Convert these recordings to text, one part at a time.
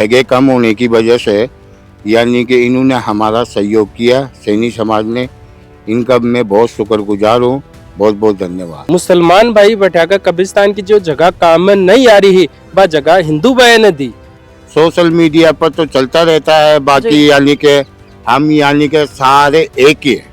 जगह कम होने की वजह से यानी कि इन्होंने हमारा सहयोग किया, सैनी समाज ने। इनका मैं बहुत शुक्रगुजार हूँ। बहुत बहुत धन्यवाद। मुसलमान भाई बैठाकर कब्रिस्तान की जो जगह काम में नहीं आ रही है वह जगह हिंदू भाई ने दी। सोशल मीडिया पर तो चलता रहता है, बाकी यानी कि हम यानी कि सारे एक ही है।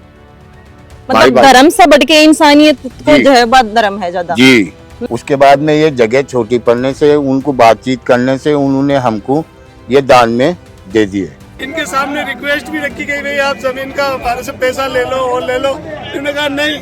मतलब धर्म से बढ़ के इंसानियत को जो है बात धर्म है ज्यादा जी। उसके बाद में ये जगह छोटी पड़ने से, उनको बातचीत करने से उन्होंने हमको ये दान में दे दिए। इनके सामने रिक्वेस्ट भी रखी गई, भाई आप जमीन का हमारे से पैसा ले लो और ले लो। इन्होंने कहा नहीं,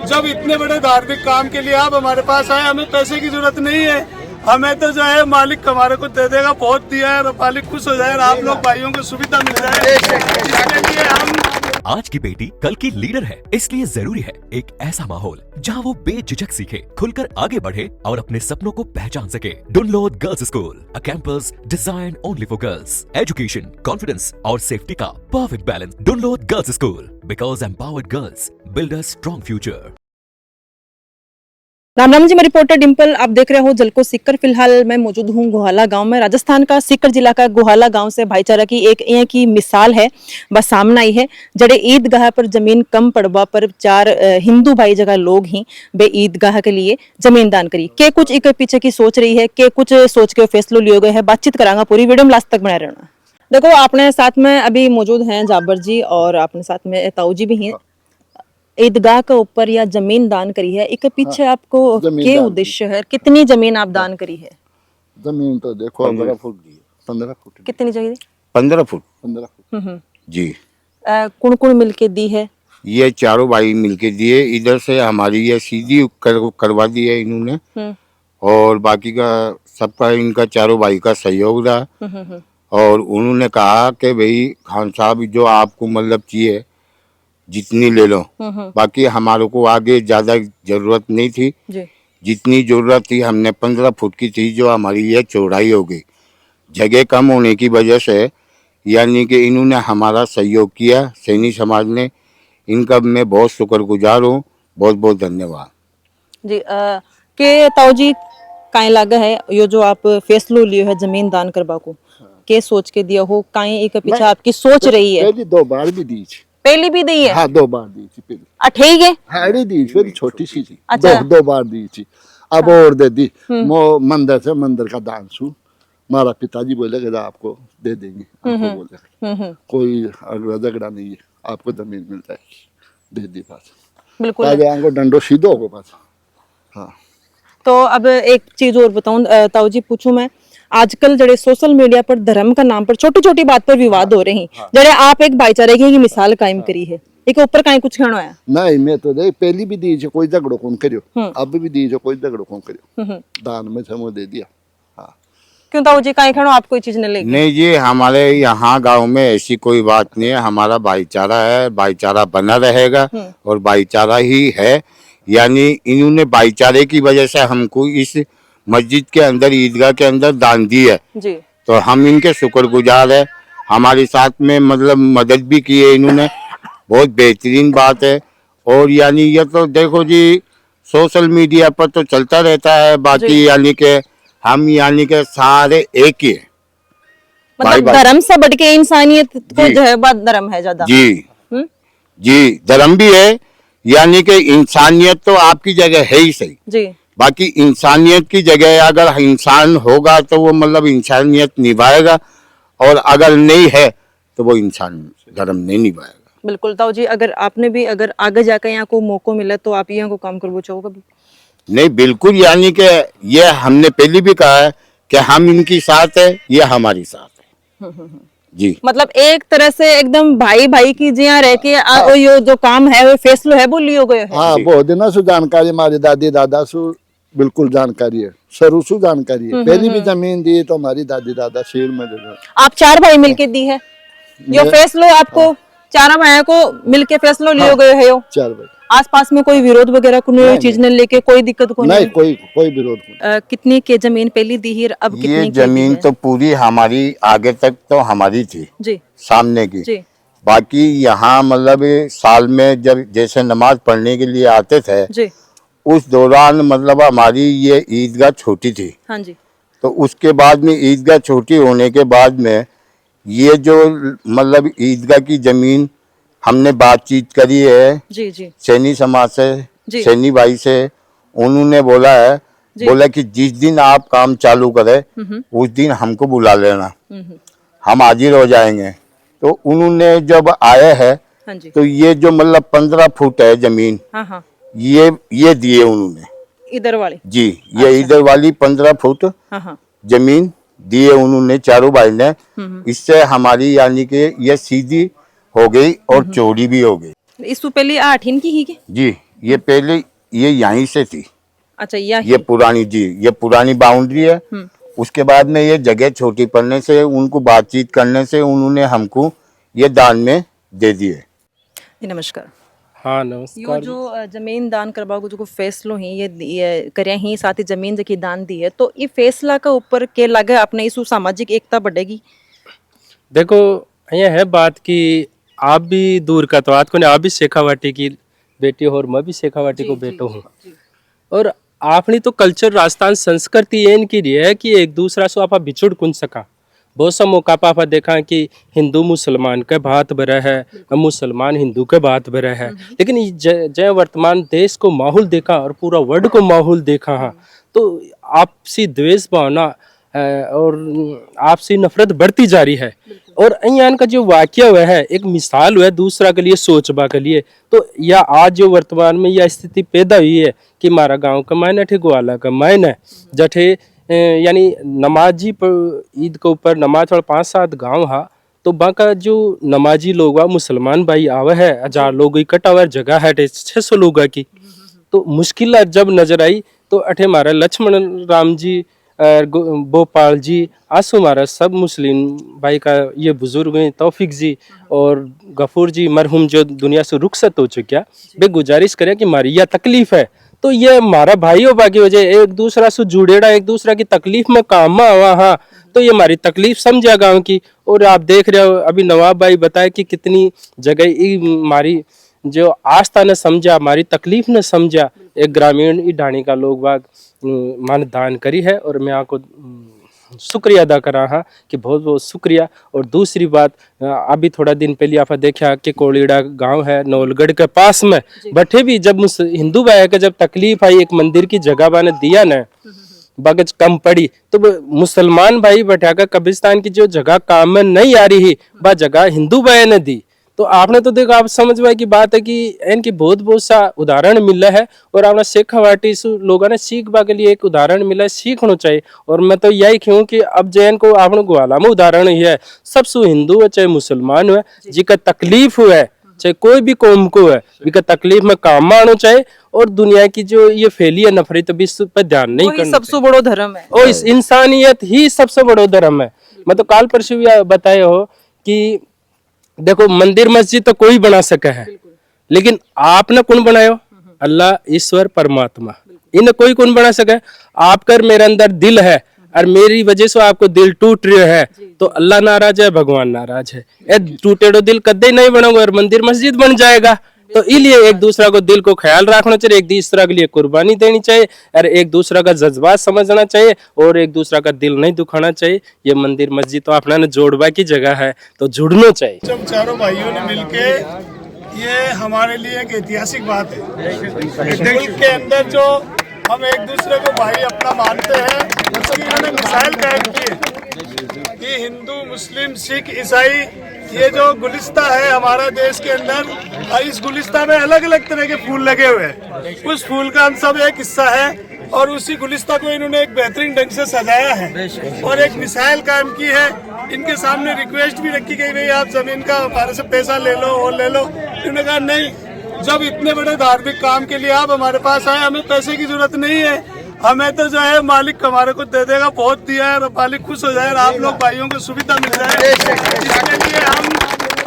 जब इतने बड़े धार्मिक काम के लिए आप हमारे पास आए, हमें पैसे की जरूरत नहीं है, हमें तो जो है मालिक हमारे को दे देगा, बहुत दिया है, मालिक खुश हो जाए, आप लोग भाइयों को सुविधा मिल जाए, इसके लिए हम। आज की बेटी कल की लीडर है, इसलिए जरूरी है एक ऐसा माहौल जहां वो बेझिझक सीखे, खुलकर आगे बढ़े और अपने सपनों को पहचान सके। Dunlod girls school, a campus design only for girls. Education, confidence और सेफ्टी का perfect balance. Dunlod girls school, because empowered girls build a strong future. Ram Ram ji, मैं रिपोर्टर डिम्पल, आप देख रहे हो जलको सीकर। फिलहाल मैं मौजूद हूँ गोहाला गांव में। राजस्थान का सीकर जिला का गोहाला गांव से भाईचारा की एक यहाँ की मिसाल है, बस सामने आई है। जड़े ईदगाह पर जमीन कम पड़वा पर 4 हिंदू भाई जगह लोग ही बे ईदगाह के लिए जमीन दान करी के कुछ एक पीछे की सोच रही है, के कुछ सोच के फैसलो लिए गए हैं। बातचीत करांगा, पूरी वीडियो में लास्ट तक बना रहना। देखो, अपने साथ में अभी मौजूद हैं जाबर जी और अपने साथ में ताऊ जी भी हैं। ईदगाह के ऊपर या जमीन दान करी है, एक पीछे आपको क्या उद्देश्य है? कितनी जमीन आप दान करी है? जमीन तो देखो 15 फुट दी है। 15 फुट कितनी जगह? 15 फुट। 15 फुट जी। कौन कौन मिलके दी है? ये चारों भाई मिलके दिए। इधर से हमारी ये सीधी करवा दी है इन्होंने, और बाकी का सबका इनका चारों भाई का सहयोग रहा। और उन्होंने कहा कि भाई खान साहब, जो आपको मतलब चाहिए जितनी ले लो, बाकी हमारे को आगे ज्यादा जरूरत नहीं थी जी। जितनी जरूरत थी हमने 15 फुट की थी, जो हमारी ये चौड़ाई हो गई। जगह कम होने की वजह से यानी कि इन्होंने हमारा सहयोग किया, सैनी समाज ने। इनका मैं बहुत शुक्रगुजार हूँ। बहुत बहुत धन्यवाद जी। के ताऊ जी काहे लागे है यो जो आप फैसलो लियो है जमीन दान करवा को, के सोच के दिया हो? काहे एक पीछे आपकी सोच रही है? पहली 2 बार भी दी थी। पहली भी दी है? हाँ, 2 बार दी थी पहले। ठीक है। हाँ, दी फिर छोटी सी थी। अच्छा। 2 बार दी थी, अब और दे दी। मो मंदिर से मंदिर का दान सु हमारा पिताजी बोले कि आपको दे देंगे। आपको बोले कोई झगड़ा नहीं है, आपको जमीन मिल जाएगी, दे दी बात। बिल्कुल। आगे डंडो सीधो होगा बस। हाँ, तो अब एक चीज और बताऊं ताऊ जी, पूछूं मैं, आजकल जड़े सोशल मीडिया पर धर्म का नाम पर छोटी छोटी बात पर विवाद हो रहे हैं, जड़े आप एक भाईचारे की मिसाल कायम करी है, एक ऊपर काहे कुछ कहना है? नहीं, मैं तो देख पहली भी दी कोई झगड़ो कौन करियो, अब भी दी कोई झगड़ो कौन करियो, दान में समो दे दिया। हाँ, क्यों ताऊ जी काहे कहना आप कोई चीज नहीं लेगी? नहीं जी, हमारे यहाँ गांव में ऐसी कोई बात नहीं है। हमारा भाईचारा है, भाईचारा बना रहेगा और भाईचारा ही है। यानी इन्होंने भाईचारे की वजह से हमको इस मस्जिद के अंदर, ईदगाह के अंदर दान दी है जी। तो हम इनके शुक्रगुजार है। हमारे साथ में मतलब मदद भी की है इन्होंने, बहुत बेहतरीन बात है। और यानी ये तो देखो जी, सोशल मीडिया पर तो चलता रहता है, बाकी यानी कि हम यानी कि सारे एक ही है। मतलब धर्म से बढ़ के इंसानियत को जो है बात धर्म है ज्यादा जी। जी, धर्म भी है, यानी कि इंसानियत तो आपकी जगह है ही सही जी। बाकी इंसानियत की जगह अगर इंसान होगा तो वो मतलब इंसानियत निभाएगा, और अगर नहीं है तो वो इंसान धर्म नहीं निभाएगा। बिल्कुल ताऊ जी, अगर आपने भी अगर आगे जाकर यहाँ को मौका मिला तो आप यहाँ को काम करना चाहोगे भी? नहीं, बिल्कुल। यानी कि ये हमने पहले भी कहा है कि हम इनकी साथ है, ये हमारी साथ है जी। मतलब एक तरह से एकदम भाई भाई की जिया रह के यो जो काम है वो फैसलो है वो लियो गए है। हाँ, बहुत दिनों से जानकारी हमारे दादी दादा से बिल्कुल जानकारी है, शुरू से जानकारी है। पहली भी जमीन दी तो हमारी दादी दादा शेर में दे। आप 4 भाई मिलके दी है यो फैसलो, आपको 4 भाइयों को मिलके फैसलो लियो गए है यो 4 भाई। आसपास में कोई विरोध वगैरह कोई चीज ने लेके कोई दिक्कत को नहीं? कोई विरोध नहीं। कितनी के जमीन पहली दी है, अब कितनी ये जमीन तो पूरी हमारी आगे तक तो हमारी थी जी, सामने की जी। बाकी यहाँ मतलब साल में जब जैसे नमाज पढ़ने के लिए आते थे जी, उस दौरान मतलब हमारी ये ईदगाह छोटी थी। हाँ जी। तो उसके बाद में ईदगाह छोटी होने के बाद में ये जो मतलब ईदगाह की जमीन हमने बातचीत करी है जी जी सैनी समाज जी। से, सैनी भाई से, उन्होंने बोला है, बोला कि जिस दिन आप काम चालू करें उस दिन हमको बुला लेना, हम हाजिर हो जाएंगे। तो उन्होंने जब आए हैं हाँ जी तो ये जो मतलब 15 फुट है जमीन, हाँ हाँ ये दिए उन्होंने इधर वाले जी, ये इधर वाली 15 फुट हाँ हाँ जमीन दिए उन्होंने चारों भाई ने। इससे हमारी यानी कि ये सीधी हो गई और चौड़ी भी हो गई। इससे पहले 8 इनकी ही के जी, ये पहले ये यहीं से थी, अच्छा ये पुरानी जी, ये पुरानी बाउंड्री है। उसके बाद में ये जगह छोटी पड़ने से, उनको बातचीत करने से उन्होंने हमको ये दान में दे दिए। जी नमस्कार। हाँ यो नमस्कार। जो जमीन दान करवाओ जो फैसलो ही ये करे ही साथ ही जमीन जकी दान दी है, तो ये फैसला का ऊपर के लगे अपने इस सामाजिक एकता बढ़ेगी। देखो ये है बात कि आप भी दूर का तो को आप भी शेखावाटी की बेटी हो और मैं भी शेखावाटी को बेटो हूँ, और आपने तो कल्चर राजस्थान संस्कृति ये इनकी रही है कि एक दूसरा से आप बिछुड़ कुन सका। बहुत सा मौका पर आप देखा कि हिंदू मुसलमान के बात भरा है, मुसलमान हिंदू के बात भरा है, लेकिन जय वर्तमान देश को माहौल देखा और पूरा वर्ल्ड को माहौल देखा हाँ, तो आपसी द्वेष भावना और आपसी नफरत बढ़ती जा रही है। और यहाँ का जो वाक्य हुआ है एक मिसाल हुआ है दूसरा के लिए सोचबा के लिए। तो या आज जो वर्तमान में यह स्थिति पैदा हुई है कि हमारा गांव का मायने ठे ग्वाला का मायने जठे यानी नमाजी ईद के ऊपर नमाज वाला 5-7 गांव हा, तो बाका जो नमाजी लोग वा मुसलमान भाई आवे है 1000 लोग इकट्ठा हुआ जगह है 600 लोग की। तो मुश्किल जब नजर आई तो अठे हमारा लक्ष्मण राम जी भोपाल जी आंसू हमारा सब मुस्लिम भाई का ये बुजुर्ग हैं तौफीक जी और गफूर जी मरहूम जो दुनिया से रुखसत हो चुका, वे गुजारिश करें कि हमारी यह तकलीफ है तो ये हमारा भाई हो बाकी वजह एक दूसरा से जुड़ेड़ा एक दूसरा की तकलीफ में काम हुआ हाँ, तो ये हमारी तकलीफ समझा गांव की। और आप देख रहे हो अभी नवाब भाई बताए कि कितनी जगह हमारी जो आस्था ने समझा, हमारी तकलीफ ने समझा, एक ग्रामीण ढाणी का लोग बाग मान दान करी है और मैं आपको शुक्रिया अदा करा हाँ कि बहुत बहुत शुक्रिया। और दूसरी बात अभी थोड़ा दिन पहले आप देखा कि कोलीड़ा गांव है नौलगढ़ के पास में, बटे भी जब हिंदू भाई का जब तकलीफ आई एक मंदिर की जगह बाने दिया ना बगज कम पड़ी, तो मुसलमान भाई बैठा कब्रिस्तान की जो जगह काम में नहीं आ रही वह जगह हिंदू भाई ने दी। तो आपने तो देखो आप समझ पाए की बात है कि इनकी बहुत बहुत सा उदाहरण मिला है और आपने शेखावाटी लोगों ने सीखवा के लिए एक उदाहरण मिला है, सीखना चाहिए। और मैं तो यही कहूँ कि अब जैन को आपने ग्वाला में उदाहरण ही है, सबसे हिंदू है चाहे मुसलमान है जिका तकलीफ हुआ है चाहे कोई भी कौम को है विका तकलीफ में काम आना चाहिए। और दुनिया की जो ये फैली है नफरत विश्व पर ध्यान नहीं करना, सबसे बड़ो धर्म है और इस इंसानियत ही सबसे बड़ो धर्म है। मैं तो काल परसों भी बताए हो कि देखो मंदिर मस्जिद तो कोई बना सका है, लेकिन आपने कौन बनायो? अल्लाह ईश्वर परमात्मा, इन्हें कोई कौन बना सका है? आपकर मेरे अंदर दिल है और मेरी वजह से आपको दिल टूट रहा है तो अल्लाह नाराज है, भगवान नाराज है। ए टूटे दिल कदे नहीं बनोगे और मंदिर मस्जिद बन जाएगा। तो इसलिए एक दूसरा को दिल को ख्याल रखना चाहिए, एक दूसरा के लिए कुर्बानी देनी चाहिए और एक दूसरा का जज्बात समझना चाहिए और एक दूसरा का दिल नहीं दुखाना चाहिए। ये मंदिर मस्जिद तो अपना जोड़वा की जगह है तो जुड़ना चाहिए। जब चारों भाइयों ने मिलके ये हमारे लिए एक ऐतिहासिक बात है। मुल्क के अंदर जो हम एक दूसरे को भाई अपना मानते हैं उसकी इन्होंने मिसाइल कायम की है कि हिंदू मुस्लिम सिख ईसाई ये जो गुलिस्ता है हमारा देश के अंदर, इस गुलिस्ता में अलग अलग तरह के फूल लगे हुए हैं, उस फूल का हम सब एक हिस्सा है और उसी गुलिस्ता को इन्होंने एक बेहतरीन ढंग से सजाया है और एक मिसाइल कायम की है। इनके सामने रिक्वेस्ट भी रखी गई भाई आप जमीन का हमारे से पैसा ले लो और ले लो। इन्होंने कहा नहीं, जब इतने बड़े धार्मिक काम के लिए आप हमारे पास आए, हमें पैसे की जरूरत नहीं है, हमें तो जो है मालिक हमारे को दे देगा, बहुत दिया है और मालिक खुश हो जाए और आप लोग भाइयों को सुविधा मिल जाए, इसके लिए हम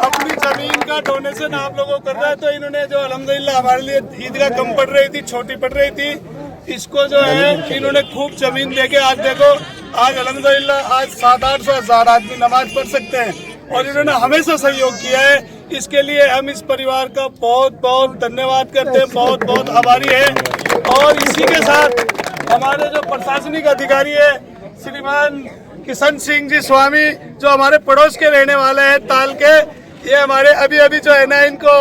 अपनी जमीन का डोनेशन आप लोगों को कर रहे हैं। तो इन्होंने जो अल्हम्दुलिल्लाह हमारे लिए ईदगाह कम पड़ रही थी, छोटी पड़ रही थी, इसको जो है इन्होंने खूब जमीन देके आज देखो आज अल्हम्दुलिल्लाह आज 700-800 हजार आदमी नमाज पढ़ सकते हैं और इन्होंने हमेशा सहयोग किया है। इसके लिए हम इस परिवार का बहुत बहुत धन्यवाद करते हैं, बहुत बहुत आभारी है। और इसी के साथ हमारे जो प्रशासनिक अधिकारी है श्रीमान किशन सिंह जी स्वामी जो हमारे पड़ोस के रहने वाले हैं ताल के, ये हमारे अभी अभी जो है ना इनको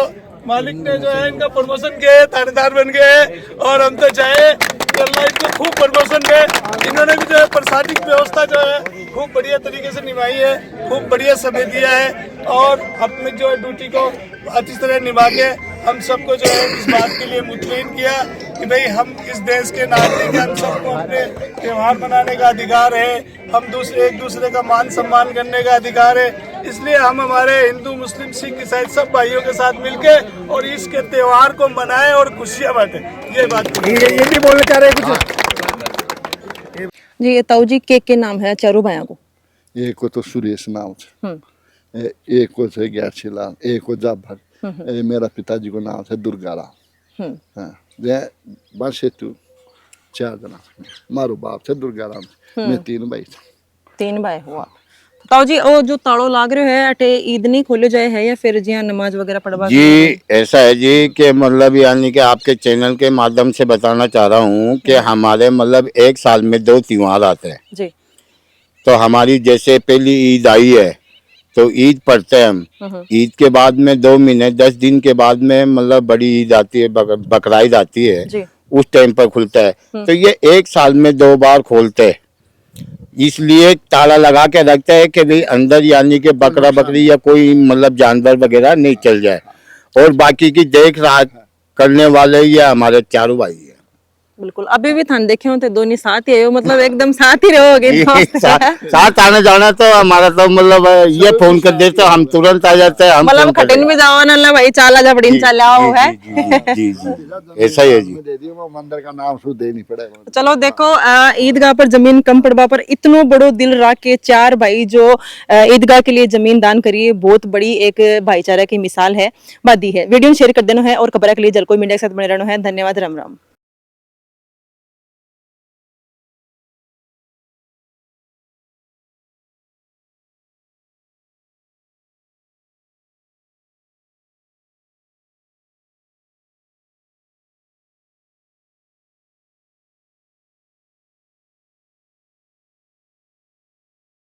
मालिक ने जो है इनका प्रमोशन किया है, थानेदार बन गए हैं और हम तो चाहे कि अल्लाह इनको खूब प्रमोशन दे। इन्होंने भी जो है प्रशासनिक व्यवस्था जो है खूब बढ़िया तरीके से निभाई है, खूब बढ़िया समय दिया है और अपने जो है ड्यूटी को अच्छी तरह निभा के हम सबको जो है इस बात के लिए मुतमईन किया कि भाई हम इस देश के नागरिक हैं, हम सबको अपने त्यौहार मनाने का अधिकार है, हम एक दूसरे का मान सम्मान करने का अधिकार है। इसलिए हम हमारे हिंदू मुस्लिम सिख ईसाई सब भाइयों के साथ मिलके और इसके त्योहार को मनाएं और खुशियां बांटें। ये बात ये भी बोलना चाह रहे हैं कुछ जी। ताऊ जी के नाम है चारों भाइयों को? एक को तो सुरेश नाम है, एक को है ज्ञासीलाल, एक को जाभर, मेरा पिताजी को नाम है दुर्गाराम। हाँ, बस है तू 4 जना, मारो बाप है दुर्गाराम, मैं 3 भाई था। 3 भाई हुआ। ताऊ जी वो जो ताड़ो लाग रहे है अटे ईद नहीं खोले जाए है या फिर जिया नमाज वगैरह पढ़वा? जी ऐसा है जी कि मतलब यानी कि आपके चैनल के माध्यम से बताना चाह रहा हूँ कि हमारे मतलब एक साल में 2 त्योहार आते हैं जी। तो हमारी जैसे पहली ईद आई है तो ईद पढ़ते हैं हम, ईद के बाद में 2 महीने 10 दिन के बाद में मतलब बड़ी ईद आती है, बकरा ईद आती है जी। उस टाइम पर खुलता है। तो ये एक साल में 2 बार खोलते हैं, इसलिए ताला लगा के रखते हैं कि भाई अंदर यानी कि बकरा बकरी या कोई मतलब जानवर वगैरह नहीं चल जाए और बाकी की देख रेख करने वाले ये हमारे चारों भाई हैं। बिल्कुल। अभी भी थान देखे हो तो दोनों साथ ही हो, मतलब एकदम साथ ही रहोगे। साथ आने जाना तो हमारा तो मतलब ये फोन कर देते तो हम तुरंत आ जाते हैं। हम मतलब खटिन में जाओ ना भाई चाला जा बड़ी चला हो है। जी ऐसा ही है जी। मंदिर का नाम शुद्ध दे नहीं पड़ेगा। चलो देखो ईदगाह पर जमीन कम पड़वा पर इतनो बड़ो दिल रख के 4 भाई जो ईदगाह के लिए जमीन दान करिए, बहुत बड़ी एक भाईचारा की मिसाल है। बादी है वीडियो शेयर कर देना है और खबर के लिए जलकोई मीडिया के साथ बने रहना है। धन्यवाद। राम राम।